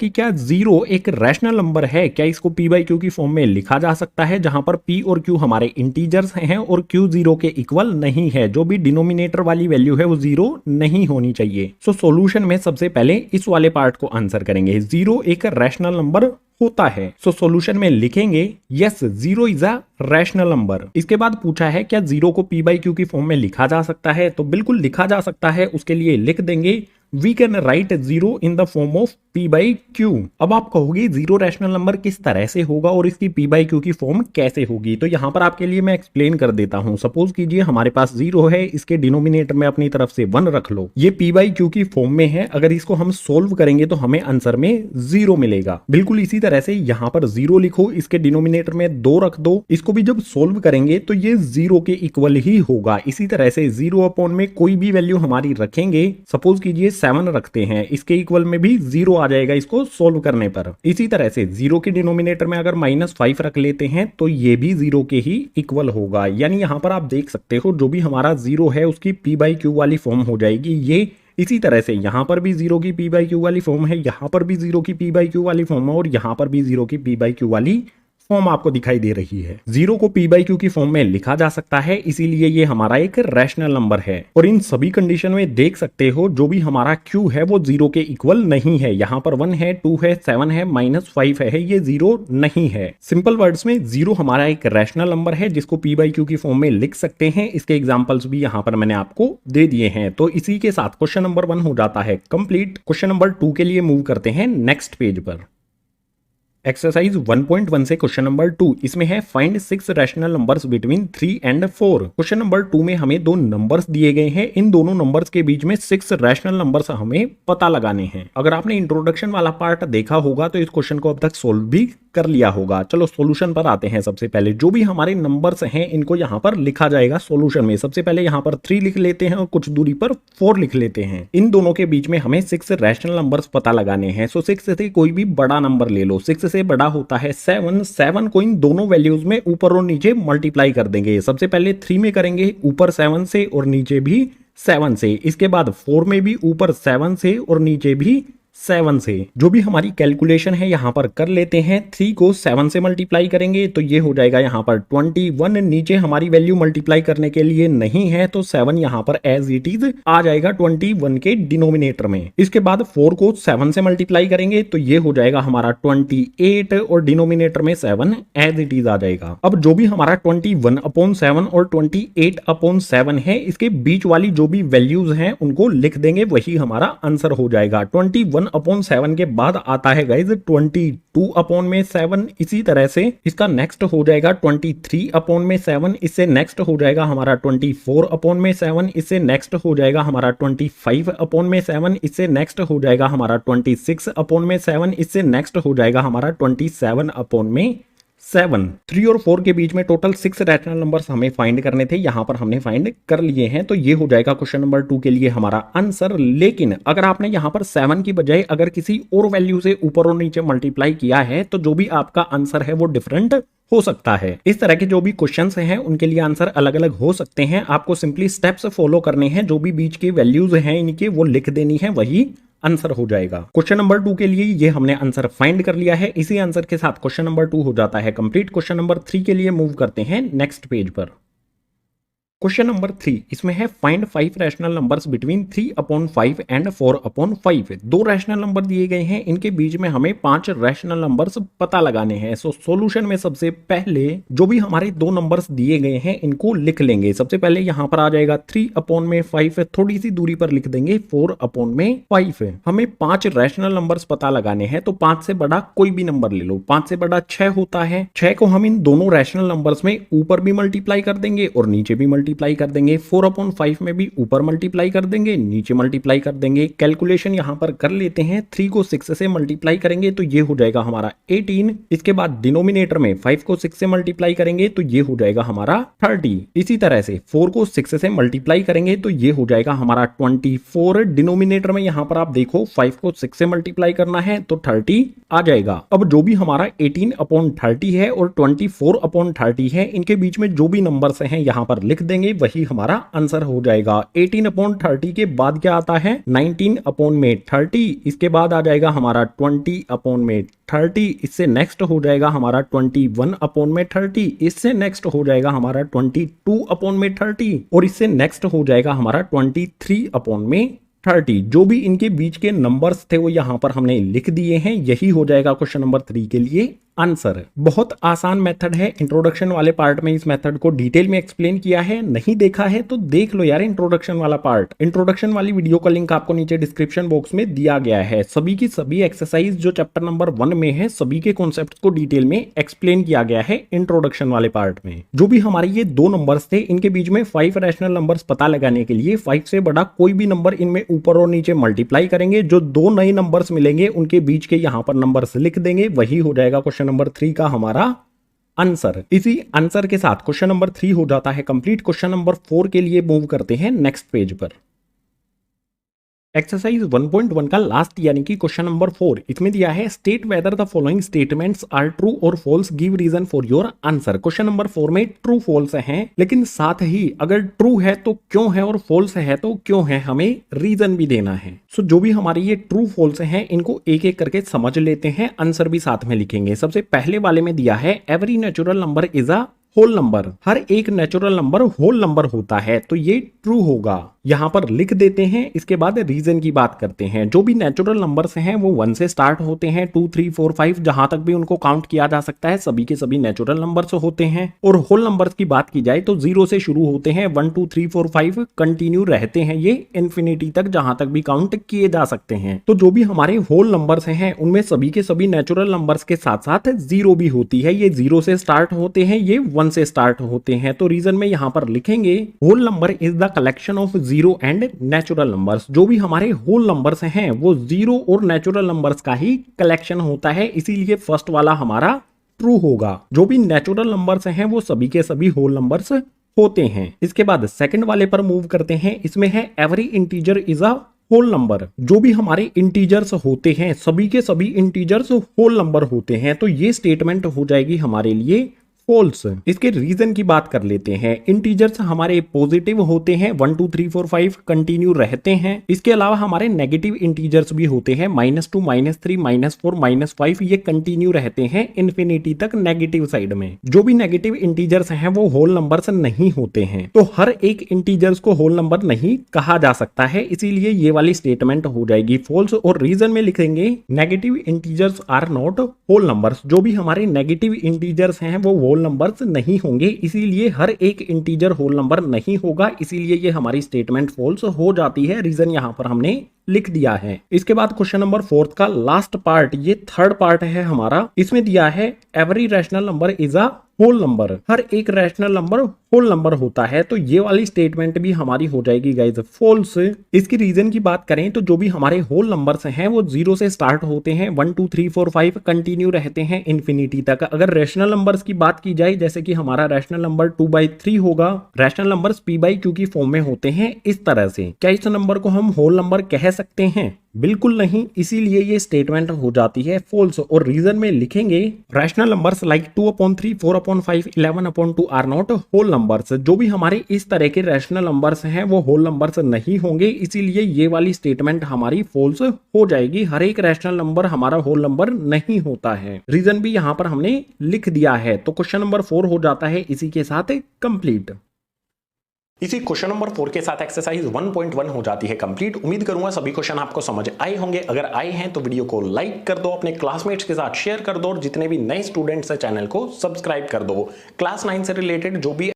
कि क्या 0 एक रैशनल नंबर है, क्या इसको p बाई क्यू की फॉर्म में लिखा जा सकता है, जहां पर p और q हमारे इंटीजर्स हैं और q 0 के इक्वल नहीं है। जो भी डिनोमिनेटर वाली वैल्यू है वो 0 नहीं होनी चाहिए। सो सॉल्यूशन में सबसे पहले इस वाले पार्ट को आंसर करेंगे। 0 एक रैशनल नंबर होता है। सो सॉल्यूशन में लिखेंगे yes 0 is a rational number. इसके बाद पूछा है क्या 0 को p बाई क्यू की फॉर्म में लिखा जा सकता है, तो बिल्कुल लिखा जा सकता है। उसके लिए लिख देंगे we can write 0 in the form of p by q. अब आप कहोगे 0 रैशनल नंबर किस तरह से होगा और इसकी p बाई क्यू की फॉर्म कैसे होगी, तो यहां पर आपके लिए मैं एक्सप्लेन कर देता हूं। सपोज कीजिए हमारे पास 0 है, इसके डिनोमिनेटर में अपनी तरफ से 1 रख लो। ये p बाई क्यू की फॉर्म में है, अगर इसको हम सोल्व करेंगे तो हमें आंसर में 0 मिलेगा। बिल्कुल इसी तरह से यहां पर 0 लिखो, इसके डिनोमिनेटर में 2 रख दो। इसको भी जब सोल्व करेंगे तो ये 0 के इक्वल ही होगा। इसी तरह से 0 अपॉन में कोई भी वैल्यू हमारी रखेंगे, सपोज कीजिए 7 रखते हैं, इसके इक्वल में भी 0 आ जाएगा इसको सोल्व करने पर। इसी तरह से 0 के डिनोमिनेटर में अगर -5 रख लेते हैं तो ये भी 0 के ही इक्वल होगा। यानी यहां पर आप देख सकते हो जो भी हमारा 0 है उसकी p बाई क्यू वाली फॉर्म हो जाएगी ये। इसी तरह से यहां पर भी 0 की p बाई क्यू वाली फॉर्म है, यहां पर भी 0 की p बाई क्यू वाली फॉर्म है और यहां पर भी 0 की p बाई क्यू वाली फॉर्म आपको दिखाई दे रही है। 0 को p बाई क्यू की फॉर्म में लिखा जा सकता है, इसीलिए ये हमारा एक रैशनल नंबर है। और इन सभी कंडीशन में देख सकते हो जो भी हमारा q है वो 0 के इक्वल नहीं है। यहाँ पर 1 है, 2 है, 7 है, -5 है, ये 0 नहीं है। सिंपल वर्ड्स में 0 हमारा एक रैशनल नंबर है जिसको p बाई क्यू की फॉर्म में लिख सकते हैं। इसके एग्जाम्पल्स भी यहाँ पर मैंने आपको दे दिए हैं। तो इसी के साथ क्वेश्चन नंबर 1 हो जाता है कंप्लीट। क्वेश्चन नंबर 2 के लिए मूव करते हैं नेक्स्ट पेज पर। एक्सरसाइज 1.1 से क्वेश्चन नंबर 2, इसमें है find 6 rational numbers between 3 and 4। Question number 2 में हमें 2 नंबर्स दिए गए हैं, इन दोनों नंबर्स के बीच में 6 रैशनल नंबर्स हमें पता लगाने हैं। अगर आपने इंट्रोडक्शन वाला पार्ट देखा होगा तो इस क्वेश्चन को अब तक सोल्व भी कर लिया होगा। चलो सॉल्यूशन पर आते हैं। सबसे पहले जो भी हमारे नंबर्स हैं इनको यहाँ पर लिखा जाएगा सॉल्यूशन में। सबसे पहले यहाँ पर 3 लिख लेते हैं और कुछ दूरी पर 4 लिख लेते हैं। इन दोनों के बीच में हमें 6 रैशनल नंबर्स पता लगाने हैं। सो 6 से कोई भी बड़ा नंबर ले लो। 6 से बड़ा होता है 7 को इन दोनों वैल्यूज में ऊपर और नीचे मल्टीप्लाई कर देंगे। सबसे पहले 3 में करेंगे ऊपर 7 से और नीचे भी 7 से। इसके बाद 4 में भी ऊपर 7 से और नीचे भी 7 से। जो भी हमारी कैलकुलेशन है यहाँ पर कर लेते हैं। 3 को 7 से मल्टीप्लाई करेंगे तो ये हो जाएगा यहाँ पर 21। नीचे हमारी वैल्यू मल्टीप्लाई करने के लिए नहीं है तो 7 यहाँ पर एज इट इज आ जाएगा 21 के डिनोमिनेटर में। इसके बाद 4 को 7 से मल्टीप्लाई करेंगे तो ये हो जाएगा हमारा 28 और डिनोमिनेटर में 7 एज इट इज आ जाएगा। अब जो भी हमारा 21/7 और 28/7 है, इसके बीच वाली जो भी वैल्यूज हैं उनको लिख देंगे, वही हमारा आंसर हो जाएगा। 21/7 के बाद आता है गाइज 22/7। इसी तरह से इसका नेक्स्ट हो जाएगा 23/7। इससे नेक्स्ट हो जाएगा हमारा 24/7। इससे नेक्स्ट हो जाएगा हमारा 25/7। इससे नेक्स्ट हो जाएगा हमारा 26/7। इससे नेक्स्ट हो जाएगा हमारा 27/7। 3 और 4 के बीच में टोटल 6 रैशनल नंबर्स हमें फाइंड करने थे, यहां पर हमने फाइंड कर लिए हैं। तो ये हो जाएगा क्वेश्चन नंबर 2 के लिए हमारा आंसर। लेकिन अगर आपने यहां पर 7 की बजाय अगर किसी और वैल्यू से ऊपर और नीचे मल्टीप्लाई किया है तो जो भी आपका आंसर है वो डिफरेंट हो सकता है। इस तरह के जो भी क्वेश्चंस हैं उनके लिए आंसर अलग अलग हो सकते हैं। आपको सिंपली स्टेप्स फॉलो करने हैं, जो भी बीच की वैल्यूज हैं इनके वो लिख देनी है, वही आंसर हो जाएगा। क्वेश्चन नंबर 2 के लिए ये हमने आंसर फाइंड कर लिया है। इसी आंसर के साथ क्वेश्चन नंबर 2 हो जाता है कंप्लीट। क्वेश्चन नंबर 3 के लिए मूव करते हैं नेक्स्ट पेज पर। क्वेश्चन नंबर 3, इसमें है find 5 rational numbers between 3/5 and 4/5। 2 rational number दिए गए हैं, इनके बीच में हमें 5 रैशनल नंबर्स पता लगाने हैं। सो सॉल्यूशन में सबसे पहले जो भी हमारे 2 नंबर्स दिए गए हैं इनको लिख लेंगे। सबसे पहले यहां पर आ जाएगा 3/5, थोड़ी सी दूरी पर लिख देंगे 4/5। हमें 5 रैशनल नंबर्स पता लगाने हैं, तो 5 से बड़ा कोई भी नंबर ले लो। 5 से बड़ा 6 होता है। 6 को हम इन दोनों रैशनल नंबर्स में ऊपर भी मल्टीप्लाई कर देंगे और नीचे भी मल्टीप्लाई कर देंगे। 4/5 में भी ऊपर मल्टीप्लाई कर देंगे, नीचे मल्टीप्लाई कर देंगे। कैलकुलेशन यहां पर कर लेते हैं। 3 को 6 से मल्टीप्लाई करेंगे तो ये हो जाएगा हमारा 18। इसके बाद डिनोमिनेटर में 5 को 6 से मल्टीप्लाई करेंगे तो ये हो जाएगा हमारा 30। इसी तरह से 4 को 6 से मल्टीप्लाई करेंगे तो ये हो जाएगा हमारा 24। डिनोमिनेटर में यहां पर आप देखो 5 को 6 से मल्टीप्लाई करना है तो 30 आ जाएगा। अब जो भी हमारा 18/30 है और 24/30 है, इनके बीच में जो भी नंबर्स हैं यहां पर लिख देंगे। देंगे वही हमारा आंसर हो जाएगा। 18/30 के बाद क्या आता है 19/30, इसके बाद आ जाएगा हमारा 20/30, इससे नेक्स्ट हो जाएगा हमारा 21/30, इससे नेक्स्ट हो जाएगा हमारा 22/30 और इससे नेक्स्ट हो जाएगा हमारा 23/30। जो भी इनके बीच के नंबर्स थे वो यहां पर हमने लिख दिए हैं, यही हो जाएगा क्वेश्चन नंबर 3 के लिए आंसर। बहुत आसान मेथड है। इंट्रोडक्शन वाले पार्ट में इस मेथड को डिटेल में एक्सप्लेन किया है, नहीं देखा है तो देख लो यार इंट्रोडक्शन वाला पार्ट। इंट्रोडक्शन वाली वीडियो का लिंक आपको नीचे डिस्क्रिप्शन बॉक्स में दिया गया है। सभी की सभी एक्सरसाइज जो चैप्टर नंबर 1 में है, सभी के कॉन्सेप्ट को डिटेल में एक्सप्लेन किया गया है इंट्रोडक्शन वाले पार्ट में। जो भी हमारे ये दो नंबर्स थे, इनके बीच में 5 रैशनल नंबर्स पता लगाने के लिए 5 से बड़ा कोई भी नंबर इनमें ऊपर और नीचे मल्टीप्लाई करेंगे, जो दो नए नंबर्स मिलेंगे उनके बीच के यहां पर नंबर्स लिख देंगे, वही हो जाएगा क्वेश्चन नंबर 3 का हमारा आंसर। इसी आंसर के साथ क्वेश्चन नंबर 3 हो जाता है कंप्लीट। क्वेश्चन नंबर 4 के लिए मूव करते हैं नेक्स्ट पेज पर। एक्सरसाइज 1.1 का लास्ट यानी कि क्वेश्चन नंबर 4, इसमें दिया है state whether the following statements are true और false, give reason for your answer. Question number 4 में ट्रू फॉल्स हैं, लेकिन साथ ही अगर ट्रू है तो क्यों है और फॉल्स है तो क्यों है, हमें रीजन भी देना है। सो जो भी हमारे ये ट्रू फॉल्स हैं इनको एक एक करके समझ लेते हैं, आंसर भी साथ में लिखेंगे। सबसे पहले वाले में दिया है every natural number is a whole number, हर एक नेचुरल नंबर होल नंबर होता है, तो ये ट्रू होगा, यहां पर लिख देते हैं। इसके बाद रीजन की बात करते हैं। जो भी नेचुरल नंबर्स हैं वो 1 से स्टार्ट होते हैं, 2 3 4 5 जहां तक भी उनको काउंट किया जा सकता है सभी के सभी नेचुरल नंबर्स होते हैं। और होल नंबर्स की बात की जाए तो 0 से शुरू होते हैं, 1 2 3 4 5 कंटिन्यू रहते हैं ये इन्फिनिटी तक, जहां तक भी काउंट किए जा सकते हैं। तो जो भी हमारे होल नंबर्स हैं उनमें सभी के सभी नेचुरल नंबर्स के साथ साथ 0 भी होती है। ये 0 से स्टार्ट होते हैं, ये 1 से स्टार्ट होते हैं। तो रीजन में यहां पर लिखेंगे whole number is the collection of 0 and natural numbers. जो भी हमारे होल नंबर्स हैं वो 0 और नेचुरल नंबर्स का ही कलेक्शन होता है, इसीलिए फर्स्ट वाला हमारा ट्रू होगा। जो भी नेचुरल नंबर्स हैं वो सभी के सभी होल नंबर्स होते हैं। इसके बाद सेकंड वाले पर मूव करते हैं। इसमें है every integer is a whole number. जो भी हमारे इंटीजर्स होते हैं सभी के सभी इंटीजर्स होल नंबर होते हैं, तो ये स्टेटमेंट हो जाएगी हमारे लिए फॉल्स। इसके रीजन की बात कर लेते हैं। इंटीजर्स हमारे पॉजिटिव होते हैं, 1 2 3 4 5 कंटिन्यू रहते हैं। इसके अलावा हमारे नेगेटिव इंटीजर्स भी होते हैं, -2 -3 -4 -5, ये कंटिन्यू रहते हैं इन्फिनिटी तक नेगेटिव साइड में। जो भी नेगेटिव इंटीजर्स हैं वो होल नंबर्स नहीं होते हैं, तो हर एक इंटीजर्स को होल नंबर नहीं कहा जा सकता है, इसीलिए ये वाली स्टेटमेंट हो जाएगी फॉल्स। और रीजन में लिखेंगे negative integers are not whole numbers. जो भी हमारे नेगेटिव इंटीजर्स हैं वो होल नंबर्स नहीं होंगे, इसीलिए हर एक इंटीजर होल नंबर नहीं होगा, इसीलिए ये हमारी स्टेटमेंट फॉल्स हो जाती है। रीजन यहां पर हमने लिख दिया है। इसके बाद क्वेश्चन नंबर 4 का लास्ट पार्ट, ये थर्ड पार्ट है हमारा। इसमें दिया है every rational number is a whole number, हर एक रैशनल नंबर होल नंबर होता है, तो ये वाली स्टेटमेंट भी हमारी हो जाएगी गाइस फॉल्स। इसकी रीजन की बात करें तो जो भी हमारे होल नंबर्स हैं वो 0 से स्टार्ट होते हैं, 1 2 3 4 5 कंटिन्यू रहते हैं इन्फिनिटी तक। अगर रैशनल नंबर्स की बात की जाए, जैसे कि हमारा रैशनल नंबर 2/3 होगा, रैशनल नंबर्स p/q की फॉर्म में होते हैं इस तरह से। क्या इस नंबर को हम होल नंबर कह सकते हैं? बिल्कुल नहीं, इसीलिए ये स्टेटमेंट हो जाती है फॉल्स। और रीजन में लिखेंगे rational numbers like 2/3 4/5 11/2 are not whole numbers. जो भी हमारे इस तरह के रैशनल नंबर्स हैं वो होल नंबर्स नहीं होंगे, इसीलिए ये वाली स्टेटमेंट हमारी फॉल्स हो जाएगी। हर एक रैशनल नंबर हमारा होल नंबर नहीं होता है, रीजन भी यहां पर हमने लिख दिया है। तो क्वेश्चन नंबर 4 हो जाता है इसी के साथ कंप्लीट। इसी क्वेश्चन नंबर 4 के साथ एक्सरसाइज 1.1 हो जाती है कंप्लीट। उम्मीद करूंगा सभी क्वेश्चन आपको समझ आए होंगे। अगर आए हैं तो वीडियो को लाइक कर दो, अपने क्लासमेट्स के साथ शेयर कर दो और जितने भी नए स्टूडेंट्स हैं चैनल को सब्सक्राइब कर दो। क्लास 9 से रिलेटेड जो भी